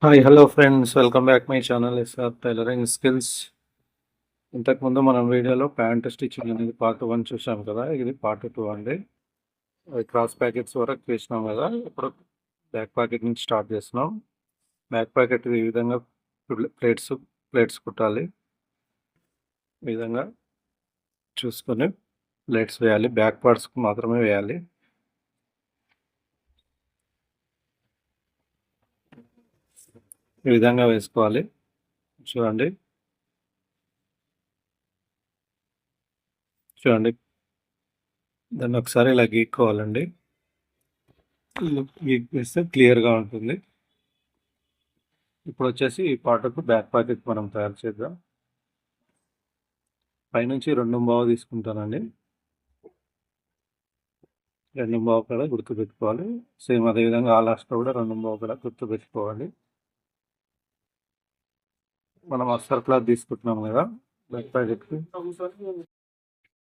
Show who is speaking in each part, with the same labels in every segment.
Speaker 1: Hi hello friends, welcome back my channel SR tailoring skills. ఇంతకుముందు మనం వీడియోలో pant stitching అనేది పార్ట్ 1 చూసాం కదా. ఇది పార్ట్ 2 అండి. క్రాస్ ప్యాకెట్స్ వరకు చేసినాం కదా. ఇప్పుడు బ్యాక్ ప్యాకెట్ నుంచి స్టార్ట్ చేస్తున్నాం. బ్యాక్ ప్యాకెట్ ఈ విధంగా ప్లేట్స్ కుట్టాలి. ఈ విధంగా చూసుకొని ప్లేట్స్ వేయాలి. బ్యాక్ పార్ట్స్కి మాత్రమే వేయాలి. ఈ విధంగా వేసుకోవాలి. చూడండి దాన్ని ఒకసారి ఇలా గీక్కోవాలండి. గీక్ క్లియర్గా ఉంటుంది. ఇప్పుడు వచ్చేసి ఈ పార్ట్కు బ్యాక్ ప్యాకెట్ మనం తయారు చేద్దాం. పైనుంచి 2 తీసుకుంటానండి. 2 కూడా గుర్తు పెట్టుకోవాలి. సేమ్ అదేవిధంగా ఆ లాస్ట్లో కూడా 2 కూడా గుర్తు పెట్టుకోవాలి. మనం అస్తర్ క్లాత్ తీసుకుంటున్నాం కదా బ్యాక్ ప్యాకెట్కి.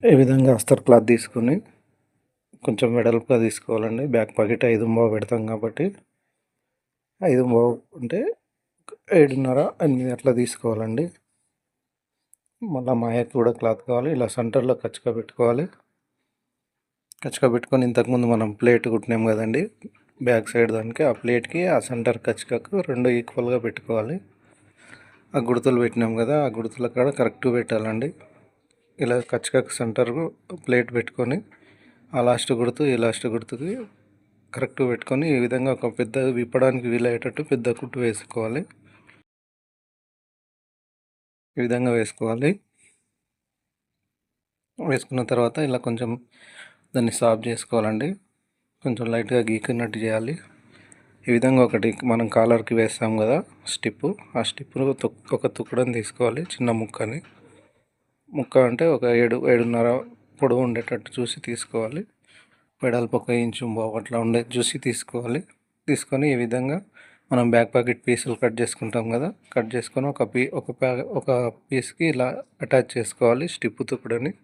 Speaker 1: ఈ విధంగా అస్తర్ క్లాత్ తీసుకుని కొంచెం వెడల్పుగా తీసుకోవాలండి. బ్యాక్ ప్యాకెట్ 5 పెడతాం కాబట్టి 5 అంటే 7:30, 8 అట్లా తీసుకోవాలండి. మళ్ళీ మాయకు కూడా క్లాత్ కావాలి. ఇలా సెంటర్లో కచ్చిగా పెట్టుకోవాలి. కచ్చిగా పెట్టుకొని ఇంతకుముందు మనం ప్లేట్ కుట్టినాం కదండి బ్యాక్ సైడ్ దానికి, ఆ ప్లేట్కి ఆ సెంటర్ కచ్చికకు 2 ఈక్వల్గా పెట్టుకోవాలి. ఆ గుర్తులు పెట్టినాం కదా, ఆ గుర్తుల కాడ కరెక్ట్గా పెట్టాలండి. ఇలా కచ్చికకు సెంటర్ ప్లేట్ పెట్టుకొని ఆ లాస్ట్ గుర్తు ఈ లాస్ట్ గుర్తుకి కరెక్ట్గా పెట్టుకొని ఈ విధంగా ఒక పెద్ద విప్పడానికి వీలయ్యేటట్టు పెద్ద కుట్టు వేసుకోవాలి. ఈ విధంగా వేసుకోవాలి. వేసుకున్న తర్వాత ఇలా కొంచెం దాన్ని సాఫ్ చేసుకోవాలండి. కొంచెం లైట్గా గీకినట్టు చేయాలి. ఈ విధంగా ఒకటి మనం కాలర్కి వేస్తాం కదా స్టిప్పు, ఆ స్టిప్పును ఒక తుక్కడని తీసుకోవాలి. చిన్న ముక్క అంటే ఒక 7.5 పొడవు ఉండేటట్టు చూసి తీసుకోవాలి. వెడల్పు 1 ఇంచు అట్లా ఉండే చూసి తీసుకోవాలి. తీసుకొని ఈ విధంగా మనం బ్యాక్ ప్యాకెట్ పీసులు కట్ చేసుకుంటాం కదా, కట్ చేసుకొని ఒక పీస్కి ఇలా అటాచ్ చేసుకోవాలి. స్టిప్పు తుక్కడని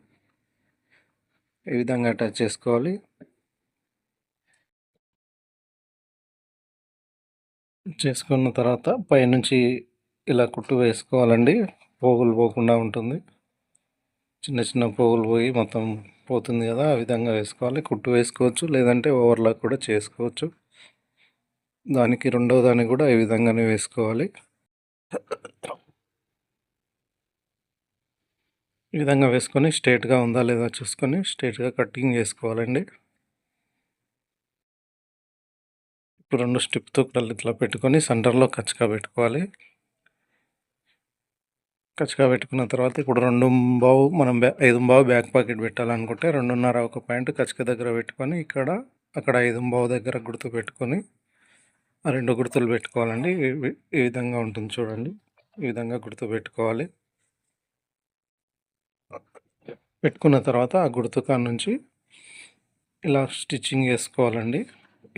Speaker 1: ఈ విధంగా అటాచ్ చేసుకోవాలి. చేసుకున్న తర్వాత పైనుంచి ఇలా కుట్టు వేసుకోవాలండి. పోగులు పోకుండా ఉంటుంది. చిన్న చిన్న పోగులు పోయి మొత్తం పోతుంది కదా, ఆ విధంగా వేసుకోవాలి. కుట్టు వేసుకోవచ్చు, లేదంటే ఓవర్లాక్ కూడా చేసుకోవచ్చు. దానికి రెండవ దాన్ని కూడా ఈ విధంగానే వేసుకోవాలి. ఈ విధంగా వేసుకొని స్ట్రైట్గా ఉందా లేదా చూసుకొని స్ట్రైట్గా కటింగ్ చేసుకోవాలండి. ఇప్పుడు 2 స్టిప్తో ఇట్లా పెట్టుకొని సెంటర్లో కచ్చిగా పెట్టుకోవాలి. కచ్చిగా పెట్టుకున్న తర్వాత ఇప్పుడు 2 మనం 5 బ్యాక్ పాకెట్ పెట్టాలనుకుంటే 2:30 ఒక పాయింట్ కచ్చిక దగ్గర పెట్టుకొని అక్కడ 5 దగ్గర గుర్తు పెట్టుకొని ఆ 2 గుర్తులు పెట్టుకోవాలండి. ఈ విధంగా ఉంటుంది చూడండి. ఈ విధంగా గుర్తు పెట్టుకోవాలి. పెట్టుకున్న తర్వాత ఆ గుర్తు కాడ నుంచి ఇలా స్టిచ్చింగ్ చేసుకోవాలండి.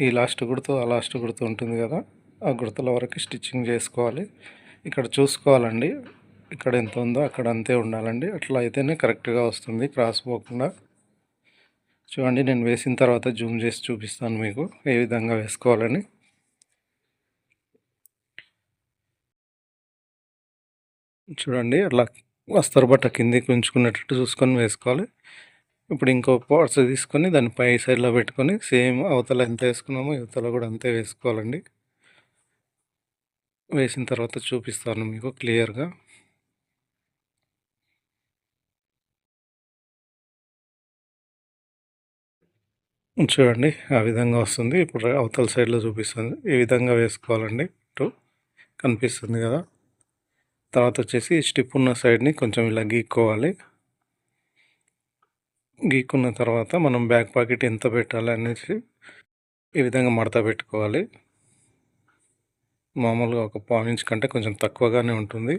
Speaker 1: ఈ లాస్ట్ గుర్తు ఆ లాస్ట్ గుర్తు ఉంటుంది కదా, ఆ గుర్తుల వరకు స్టిచ్చింగ్ చేసుకోవాలి. ఇక్కడ చూసుకోవాలండి, ఇక్కడ ఎంత ఉందో అక్కడ అంతే ఉండాలండి. అట్లా అయితేనే కరెక్ట్గా వస్తుంది, క్రాస్ పోకుండా. చూడండి, నేను వేసిన తర్వాత జూమ్ చేసి చూపిస్తాను మీకు ఏ విధంగా వేసుకోవాలని. చూడండి, అట్లా అస్తరు బట్ట కిందికి ఉంచుకునేటట్టు చూసుకొని వేసుకోవాలి. ఇప్పుడు ఇంకో పార్ట్స్ తీసుకొని దాన్ని పై సైడ్లో పెట్టుకొని సేమ్ అవతల ఎంత వేసుకున్నామో యువతల కూడా అంతే వేసుకోవాలండి. వేసిన తర్వాత చూపిస్తాను మీకు క్లియర్గా. చూడండి, ఆ విధంగా వస్తుంది. ఇప్పుడు అవతల సైడ్లో చూపిస్తుంది. ఈ విధంగా వేసుకోవాలండి. కనిపిస్తుంది కదా. తర్వాత వచ్చేసి స్టిప్ ఉన్న సైడ్ని కొంచెం ఇలా గీక్కోవాలి. గీక్కున్న తర్వాత మనం బ్యాక్ పాకెట్ ఎంత పెట్టాలి అనేసి ఈ విధంగా మడత పెట్టుకోవాలి. మామూలుగా ఒక 1/4 ఇంచ్ కంటే కొంచెం తక్కువగానే ఉంటుంది.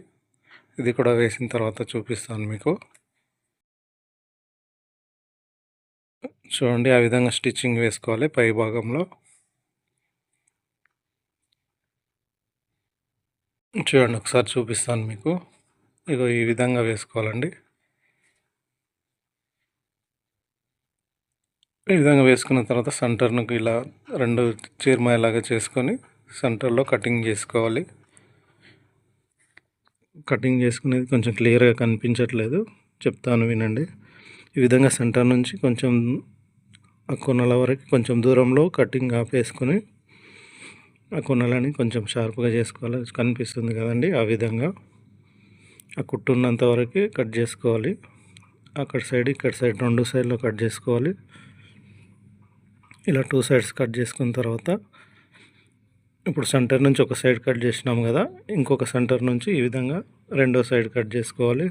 Speaker 1: ఇది కూడా వేసిన తర్వాత చూపిస్తాను మీకు. చూడండి, ఆ విధంగా స్టిచ్చింగ్ వేసుకోవాలి పై భాగంలో. చూడండి, ఒకసారి చూపిస్తాను మీకు. ఇగో ఈ విధంగా వేసుకోవాలండి. ఈ విధంగా వేసుకున్న తర్వాత సెంటర్ను ఇలా 2 చీరమాయలాగా చేసుకొని సెంటర్లో కటింగ్ చేసుకోవాలి. కటింగ్ చేసుకునేది కొంచెం క్లియర్గా కనిపించట్లేదు, చెప్తాను వినండి. ఈ విధంగా సెంటర్ నుంచి కొంచెం ఆ కొనల వరకు కొంచెం దూరంలో కటింగ్ ఆపేసుకొని ఆ కొనలని కొంచెం షార్ప్గా చేసుకోవాలి. కనిపిస్తుంది కదండి, ఆ విధంగా ఆ కుట్టు ఉన్నంత వరకు కట్ చేసుకోవాలి. అక్కడ సైడ్ ఇక్కడ సైడ్ 2 సైడ్లో కట్ చేసుకోవాలి. ఇలా 2 సైడ్స్ కట్ చేసుకున్న తర్వాత ఇప్పుడు సెంటర్ నుంచి ఒక సైడ్ కట్ చేసినాం కదా, ఇంకొక సెంటర్ నుంచి ఈ విధంగా రెండో సైడ్ కట్ చేసుకోవాలి.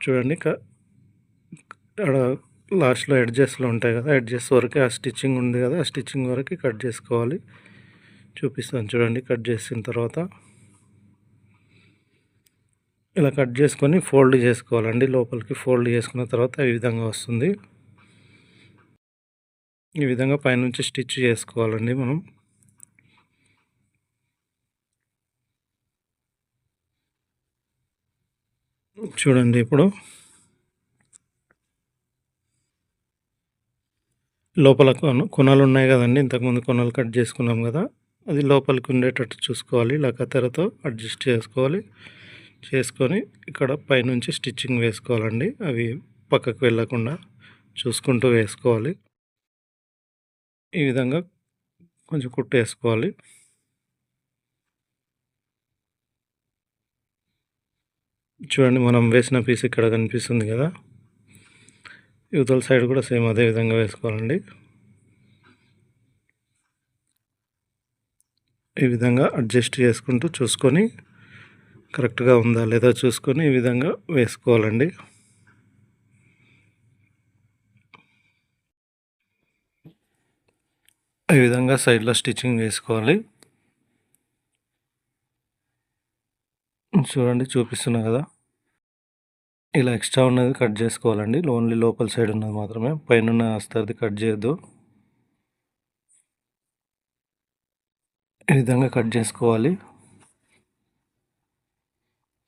Speaker 1: చూడండి, అక్కడ లాస్ట్లో ఎడ్జెస్లో ఉంటాయి కదా, ఎడ్జెస్ వరకు ఆ స్టిచ్చింగ్ ఉంది కదా, ఆ స్టిచ్చింగ్ వరకు కట్ చేసుకోవాలి. చూపిస్తాను చూడండి. కట్ చేసిన తర్వాత ఇలా కట్ చేసుకొని ఫోల్డ్ చేసుకోవాలండి. లోపలికి ఫోల్డ్ చేసుకున్న తర్వాత ఈ విధంగా వస్తుంది. ఈ విధంగా పైనుంచి స్టిచ్ చేసుకోవాలండి మనం. చూడండి, ఇప్పుడు లోపల కొనలు ఉన్నాయి కదండి, ఇంతకుముందు కొనలు కట్ చేసుకున్నాం కదా, అది లోపలికి ఉండేటట్టు చూసుకోవాలి. ఇలా కత్తెరతో అడ్జస్ట్ చేసుకోవాలి. చేసుకొని ఇక్కడ పైనుంచి స్టిచ్చింగ్ వేసుకోవాలండి. అవి పక్కకు వెళ్ళకుండా చూసుకుంటూ వేసుకోవాలి. ఈ విధంగా కొంచెం కుట్టు వేసుకోవాలి. చూడండి, మనం వేసిన పీస్ ఇక్కడ కనిపిస్తుంది కదా, యువతల సైడ్ కూడా సేమ్ అదే విధంగా వేసుకోవాలండి. ఈ విధంగా అడ్జస్ట్ చేసుకుంటూ చూసుకొని కరెక్ట్గా ఉందా లేదా చూసుకొని ఈ విధంగా వేసుకోవాలండి. ఈ విధంగా సైడ్లో స్టిచ్చింగ్ వేసుకోవాలి. చూడండి, చూపిస్తున్నా కదా, ఇలా ఎక్స్ట్రా ఉన్నది కట్ చేసుకోవాలండి. ఓన్లీ లోపల సైడ్ ఉన్నది మాత్రమే, పైన అస్తరిది కట్ చేయొద్దు. ఈ విధంగా కట్ చేసుకోవాలి.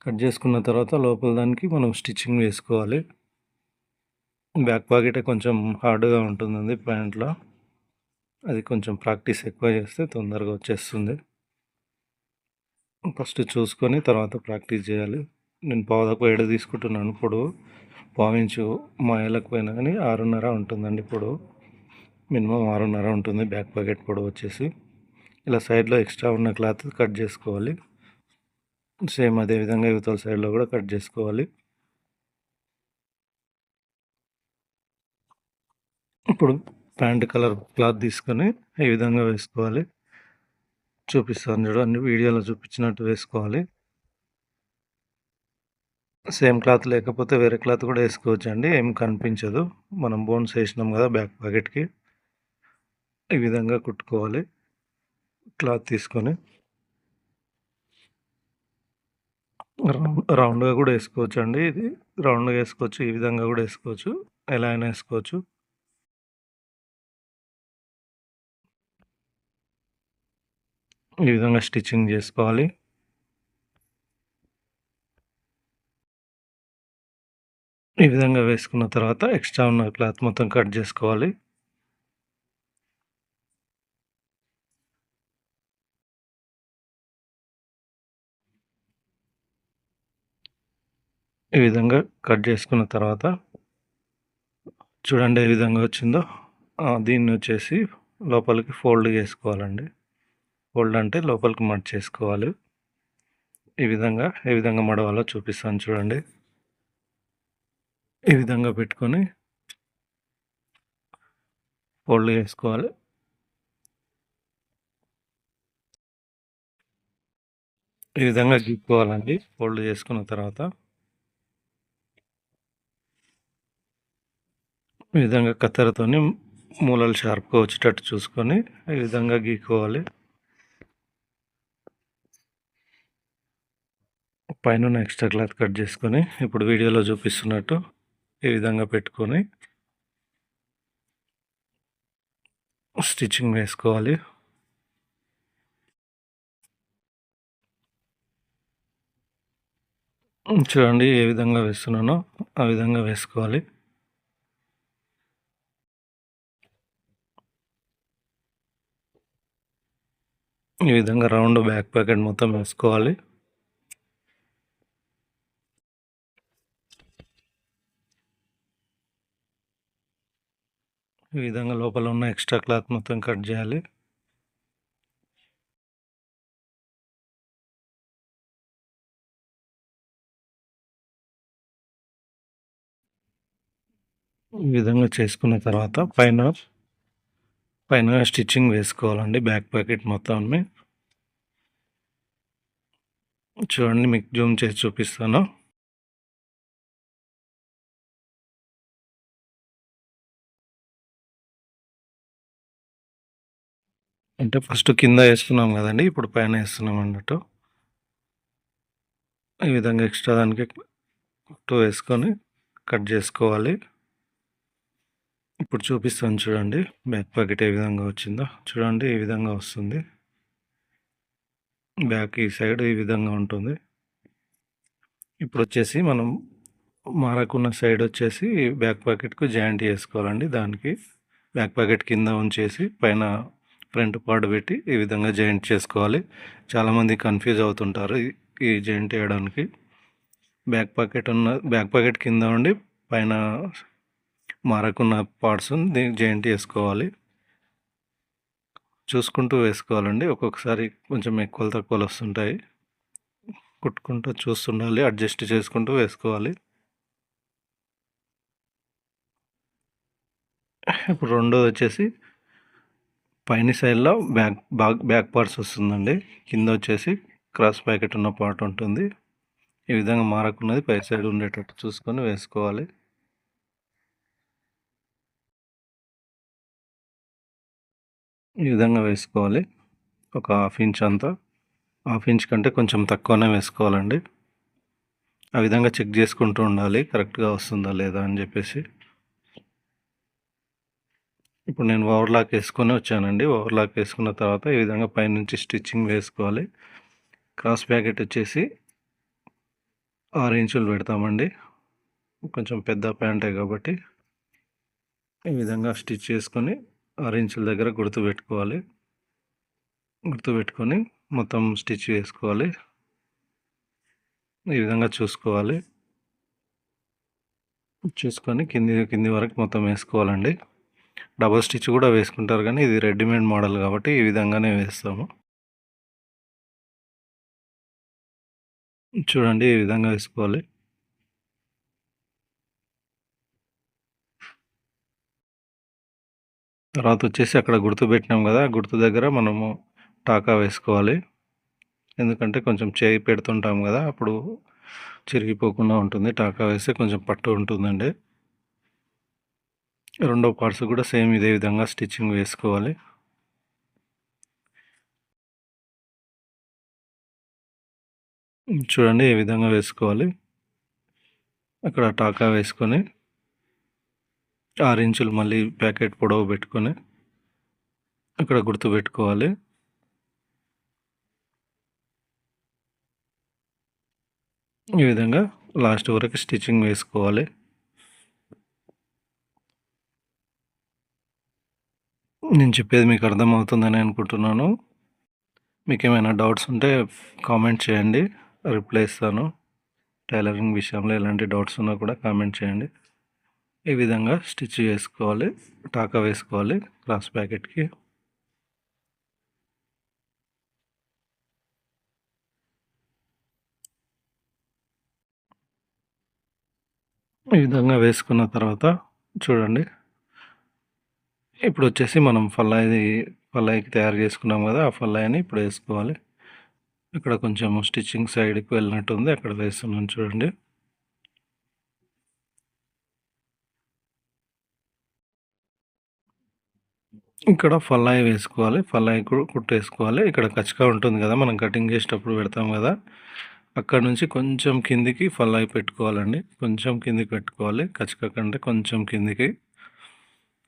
Speaker 1: కట్ చేసుకున్న తర్వాత లోపల దానికి మనం స్టిచ్చింగ్ వేసుకోవాలి. బ్యాక్ పాకెట్ కొంచెం హార్డ్గా ఉంటుందండి ప్యాంట్లో, అది కొంచెం ప్రాక్టీస్ ఎక్కువ చేస్తే తొందరగా వచ్చేస్తుంది. ఫస్ట్ చూసుకొని తర్వాత ప్రాక్టీస్ చేయాలి. నేను పావుదకు 7 తీసుకుంటున్నాను ఇప్పుడు, పావించు మాయలకు పోయినా కానీ 6.5 ఉంటుందండి ఇప్పుడు, మినిమం 6.5 ఉంటుంది బ్యాక్ పాకెట్ పొడవు వచ్చేసి. ఇలా సైడ్లో ఎక్స్ట్రా ఉన్న క్లాత్ కట్ చేసుకోవాలి. సేమ్ అదే విధంగా యువతల సైడ్లో కూడా కట్ చేసుకోవాలి. ఇప్పుడు ప్యాంట్ కలర్ క్లాత్ తీసుకొని ఈ విధంగా వేసుకోవాలి. చూపిస్తాను చూడు, అన్ని వీడియోలో చూపించినట్టు వేసుకోవాలి. సేమ్ క్లాత్ లేకపోతే వేరే క్లాత్ కూడా వేసుకోవచ్చు అండి, ఏం కనిపించదు. మనం బోన్స్ వేసినాం కదా బ్యాక్ పాకెట్కి. ఈ విధంగా కుట్టుకోవాలి. క్లాత్ తీసుకొని రౌండ్గా కూడా వేసుకోవచ్చు అండి. ఇది రౌండ్గా వేసుకోవచ్చు, ఈ విధంగా కూడా వేసుకోవచ్చు, ఎలా అయినా వేసుకోవచ్చు. ఈ విధంగా స్టిచ్చింగ్ చేసుకోవాలి. ఈ విధంగా వేసుకున్న తర్వాత ఎక్స్ట్రా ఉన్న క్లాత్ మొత్తం కట్ చేసుకోవాలి. ఈ విధంగా కట్ చేసుకున్న తర్వాత చూడండి ఏ విధంగా వచ్చిందో, దీన్ని వచ్చేసి లోపలికి ఫోల్డ్ చేసుకోవాలండి. ఫోల్డ్ అంటే లోపలికి మడ్ చేసుకోవాలి. ఈ విధంగా మడవాలో చూపిస్తాను చూడండి. ఈ విధంగా పెట్టుకొని ఫోల్డ్ చేసుకోవాలి. ఈ విధంగా గీక్కోవాలండి. ఫోల్డ్ చేసుకున్న తర్వాత ఈ విధంగా కత్తెరతోని మూలలు షార్ప్గా వచ్చేటట్టు చూసుకొని ఈ విధంగా గీక్కోవాలి. పైన ఎక్స్ట్రా క్లాత్ కట్ చేసుకొని ఇప్పుడు వీడియోలో చూపిస్తున్నట్టు ఈ విధంగా పెట్టుకొని స్టిచ్చింగ్ వేసుకోవాలి. చూడండి ఏ విధంగా వేస్తున్నానో ఆ విధంగా వేసుకోవాలి. ఈ విధంగా రౌండ్ బ్యాక్ ప్యాకెట్ మొత్తం వేసుకోవాలి. ఈ విధంగా లోపల ఉన్న ఎక్స్ట్రా క్లాత్ మొత్తం కట్ చేయాలి. ఈ విధంగా చేసుకున్న తర్వాత పైన స్టిచ్చింగ్ వేసుకోవాలండి బ్యాక్ ప్యాకెట్ మొత్తాన్ని. చూడండి, మీకు జూమ్ చేసి చూపిస్తాను. అంటే ఫస్ట్ కింద వేస్తున్నాం కదండి, ఇప్పుడు పైన వేస్తున్నాం అన్నట్టు. ఈ విధంగా ఎక్స్ట్రా దానికి కుట్టు వేసుకొని కట్ చేసుకోవాలి. ఇప్పుడు చూపిస్తాను చూడండి, బ్యాక్ ప్యాకెట్ ఏ విధంగా వచ్చిందో. చూడండి, ఈ విధంగా వస్తుంది. బ్యాక్ ఈ సైడ్ ఈ విధంగా ఉంటుంది. ఇప్పుడు వచ్చేసి మనం మారకున్న సైడ్ వచ్చేసి బ్యాక్ ప్యాకెట్కు జాయింట్ చేసుకోవాలండి. దానికి బ్యాక్ ప్యాకెట్ కింద ఉంచేసి పైన ఫ్రంట్ పార్ట్ పెట్టి ఈ విధంగా జాయింట్ చేసుకోవాలి. చాలామంది కన్ఫ్యూజ్ అవుతుంటారు ఈ జాయింట్ వేయడానికి. బ్యాక్ ప్యాకెట్ కింద ఉండి పైన మారకున్న పార్ట్స్ జాయింట్ చేసుకోవాలి. చూసుకుంటూ వేసుకోవాలండి. ఒక్కొక్కసారి కొంచెం ఎక్కువలు తక్కువలు వస్తుంటాయి. కుట్టుకుంటూ చూస్తుండాలి, అడ్జస్ట్ చేసుకుంటూ వేసుకోవాలి. ఇప్పుడు రెండోది వచ్చేసి పైన సైడ్లో బ్యాక్ పార్ట్స్ వస్తుందండి. కింద వచ్చేసి క్రాస్ ప్యాకెట్ ఉన్న పార్ట్ ఉంటుంది. ఈ విధంగా మారకున్నది పై సైడ్ ఉండేటట్టు చూసుకొని వేసుకోవాలి. ఈ విధంగా వేసుకోవాలి. ఒక హాఫ్ ఇంచ్ అంతా, హాఫ్ ఇంచ్ కంటే కొంచెం తక్కువనే వేసుకోవాలండి. ఆ విధంగా చెక్ చేసుకుంటూ ఉండాలి కరెక్ట్గా వస్తుందా లేదా అని చెప్పేసి. ఇప్పుడు నేను ఓవర్లాక్ వేసుకొని వచ్చానండి. ఓవర్లాక్ వేసుకున్న తర్వాత ఈ విధంగా పైనుంచి స్టిచ్చింగ్ వేసుకోవాలి. క్రాస్ ప్యాకెట్ వచ్చేసి 6 ఇంచులు పెడతామండి. కొంచెం పెద్ద ప్యాంటే కాబట్టి ఈ విధంగా స్టిచ్ చేసుకొని 6 ఇంచుల దగ్గర గుర్తుపెట్టుకోవాలి. గుర్తుపెట్టుకొని మొత్తం స్టిచ్ వేసుకోవాలి. ఈ విధంగా చూసుకొని కింది వరకు మొత్తం వేసుకోవాలండి. డబుల్ స్టిచ్ కూడా వేసుకుంటారు, కానీ ఇది రెడీమేడ్ మోడల్ కాబట్టి ఈ విధంగానే వేస్తాము. చూడండి, ఈ విధంగా వేసుకోవాలి. తర్వాత వచ్చేసి అక్కడ గుర్తు పెట్టినాం కదా, గుర్తు దగ్గర మనము టాకా వేసుకోవాలి. ఎందుకంటే కొంచెం చేయి పెడుతుంటాం కదా, అప్పుడు చిరిగిపోకుండా ఉంటుంది. టాకా వేస్తే కొంచెం పట్టు ఉంటుందండి. రెండో పార్ట్స్ కూడా సేమ్ ఇదే విధంగా స్టిచ్చింగ్ వేసుకోవాలి. చూడండి, ఈ విధంగా వేసుకోవాలి. అక్కడ టాకా వేసుకొని 6 ఇంచులు మళ్ళీ ప్యాకెట్ పొడవు పెట్టుకొని అక్కడ గుర్తు పెట్టుకోవాలి. ఈ విధంగా లాస్ట్ వరకు స్టిచ్చింగ్ వేసుకోవాలి. నేను చెప్పేది మీకు అర్థమవుతుందని అనుకుంటున్నాను. మీకు ఏమైనా డౌట్స్ ఉంటే కామెంట్ చేయండి, రిప్లై ఇస్తాను. టైలరింగ్ విషయంలో ఎలాంటి డౌట్స్ ఉన్నా కూడా కామెంట్ చేయండి. ఈ విధంగా స్టిచ్ చేసుకోవాలి, టాకా వేసుకోవాలి క్రాస్ ప్యాకెట్కి. ఈ విధంగా వేసుకున్న తర్వాత చూడండి, ఇప్పుడు వచ్చేసి మనం ఫల్లాయికి తయారు చేసుకున్నాం కదా, ఆ ఫల్లాయిని ఇప్పుడు వేసుకోవాలి. ఇక్కడ కొంచెం స్టిచ్చింగ్ సైడ్కి వెళ్ళినట్టుంది, అక్కడ వేస్తున్నాను చూడండి. ఇక్కడ ఫల్లాయి వేసుకోవాలి, ఫల్లాయి కుట్టేసుకోవాలి. ఇక్కడ కచ్చగా ఉంటుంది కదా, మనం కటింగ్ చేసేటప్పుడు పెడతాం కదా, అక్కడ నుంచి కొంచెం కిందికి ఫల్లాయి పెట్టుకోవాలండి. కొంచెం కిందికి పెట్టుకోవాలి, కచ్చక కంటే కొంచెం కిందికి.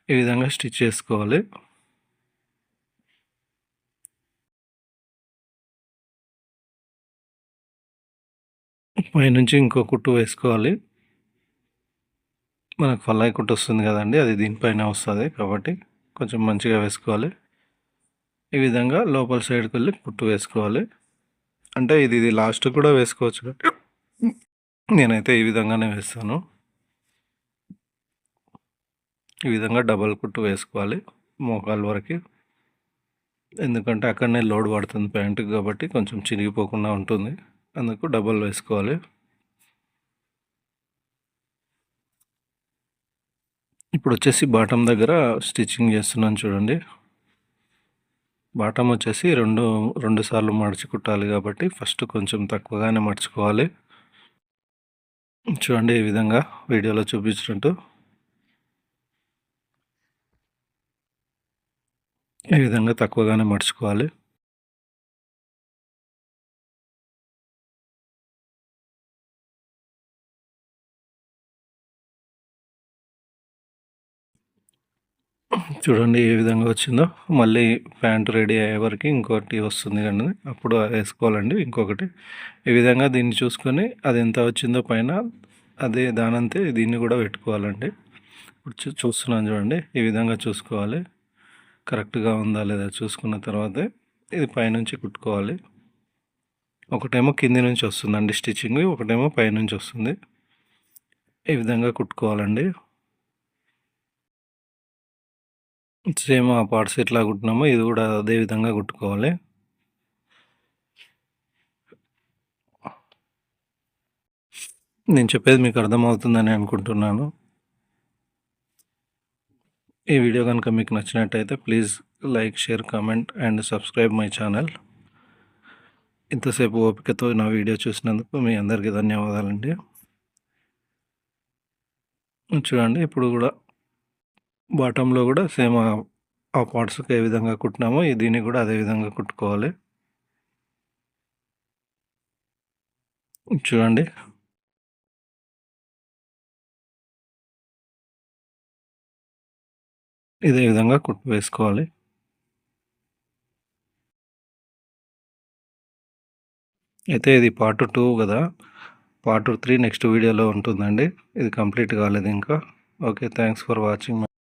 Speaker 1: ఈ విధంగా స్టిచ్ చేసుకోవాలి. పైనుంచి ఇంకో కుట్టు వేసుకోవాలి. మనకు ఫల్లాయి కుట్టు వస్తుంది కదండి, అది దీనిపైన వస్తుంది కాబట్టి కొంచెం మంచిగా వేసుకోవాలి. ఈ విధంగా లోపల సైడ్కి వెళ్ళి కుట్టు వేసుకోవాలి. అంటే ఇది లాస్ట్ కూడా వేసుకోవచ్చు. నేనైతే ఈ విధంగానే వేస్తాను. ఈ విధంగా డబల్ కుట్టు వేసుకోవాలి మోకాలు వరకు. ఎందుకంటే అక్కడనే లోడ్ పడుతుంది ప్యాంటుకి, కాబట్టి కొంచెం చిరిగిపోకుండా ఉంటుంది. అందుకు డబల్ వేసుకోవాలి. ఇప్పుడు వచ్చేసి బాటమ్ దగ్గర స్టిచ్చింగ్ చేస్తున్నాను చూడండి. బాటమ్ వచ్చేసి రెండు సార్లు మడిచి కుట్టాలి, కాబట్టి ఫస్ట్ కొంచెం తక్కువగానే మడుచుకోవాలి. చూడండి ఈ విధంగా వీడియోలో చూపించినట్టు ఈ విధంగా తక్కువగానే మడుచుకోవాలి. చూడండి ఏ విధంగా వచ్చిందో. మళ్ళీ ప్యాంట్ రెడీ అయ్యే వరకు ఇంకోటి వస్తుంది కానీ అప్పుడు వేసుకోవాలండి ఇంకొకటి. ఈ విధంగా దీన్ని చూసుకొని అది ఎంత వచ్చిందో పైన అదే దానంతే దీన్ని కూడా పెట్టుకోవాలండి. ఇప్పుడు చూస్తున్నాను చూడండి, ఈ విధంగా చూసుకోవాలి. కరెక్ట్గా ఉందా లేదా చూసుకున్న తర్వాతే ఇది పైనుంచి కుట్టుకోవాలి. ఒకటేమో కింది నుంచి వస్తుందండి స్టిచ్చింగ్, ఒకటేమో పైనుంచి వస్తుంది. ఈ విధంగా కుట్టుకోవాలండి. సేమ్ ఆ పార్ట్స్ ఎట్లా కుట్టినామో ఇది కూడా అదే విధంగా కుట్టుకోవాలి. నేను చెప్పేది మీకు అర్థమవుతుందని అనుకుంటున్నాను. ఈ వీడియో కనుక మీకు నచ్చినట్టయితే please like, share, comment and subscribe my channel. ఇంతసేపు ఓపికతో నా వీడియో చూసినందుకు మీ అందరికీ ధన్యవాదాలండి. చూడండి ఇప్పుడు కూడా బాటంలో కూడా సేమ్ ఆ పార్ట్స్కి ఏ విధంగా కుట్టినామో దీన్ని కూడా అదే విధంగా కుట్టుకోవాలి. చూడండి ఇదే విధంగా కుట్టు వేసుకోవాలి. అయితే ఇది పార్ట్ 2 కదా. పార్ట్ 3 నెక్స్ట్ వీడియోలో ఉంటుందండి. ఇది కంప్లీట్ కాలేదు ఇంకా. Okay, thanks for watching.